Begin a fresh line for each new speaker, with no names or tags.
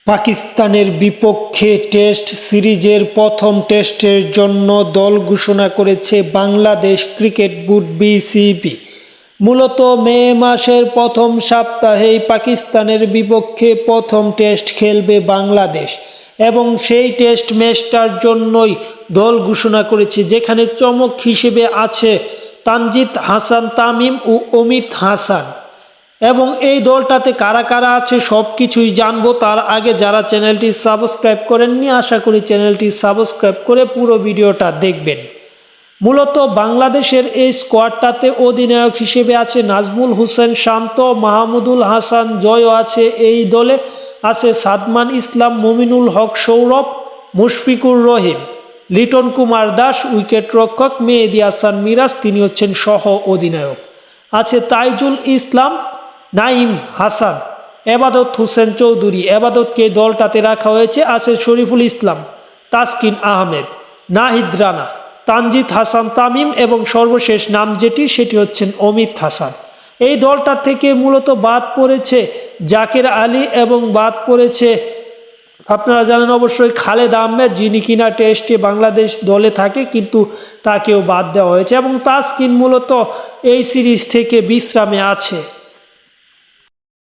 পাকিস্তানের বিপক্ষে টেস্ট সিরিজের প্রথম টেস্টের জন্য দল ঘোষণা করেছে বাংলাদেশ ক্রিকেট বোর্ড বিসিবি। মূলত মে মাসের প্রথম সপ্তাহেই পাকিস্তানের বিপক্ষে প্রথম টেস্ট খেলবে বাংলাদেশ এবং সেই টেস্ট ম্যাচটার জন্যই দল ঘোষণা করেছে, যেখানে চমক হিসেবে আছে তানজিদ হাসান তামিম ও অমিত হাসান। এবং এই দলটাতে কারা কারা আছে সব কিছুই জানবো। তার আগে যারা চ্যানেলটি সাবস্ক্রাইব করেননি, আশা করি চ্যানেলটি সাবস্ক্রাইব করে পুরো ভিডিওটা দেখবেন। মূলত বাংলাদেশের এই স্কোয়াডটাতে অধিনায়ক হিসেবে আছে নাজমুল হোসেন শান্ত, মাহমুদুল হাসান জয় আছে এই দলে, আছে সাদমান ইসলাম, মুমিনুল হক সৌরভ, মুশফিকুর রহিম, লিটন কুমার দাস উইকেট রক্ষক, মেহেদী হাসান মিরাজ তিনি হচ্ছেন সহ অধিনায়ক, আছে তাইজুল ইসলাম, নাইম হাসান, এবাদত হোসেন চৌধুরী, এবাদতকে দলটাতে রাখা হয়েছে, আছে শরীফুল ইসলাম, তাসকিন আহমেদ, নাহিদ রানা, তানজিদ হাসান তামিম এবং সর্বশেষ নাম যেটি সেটি হচ্ছেন অমিত হাসান। এই দলটা থেকে মূলত বাদ পড়েছে জাকের আলী এবং বাদ পড়েছে আপনারা জানেন অবশ্যই খালেদ আহমেদ, যিনি কিনা টেস্টে বাংলাদেশ দলে থাকে কিন্তু তাকেও বাদ দেওয়া হয়েছে, এবং তাসকিন মূলত এই সিরিজ থেকে বিশ্রামে আছে।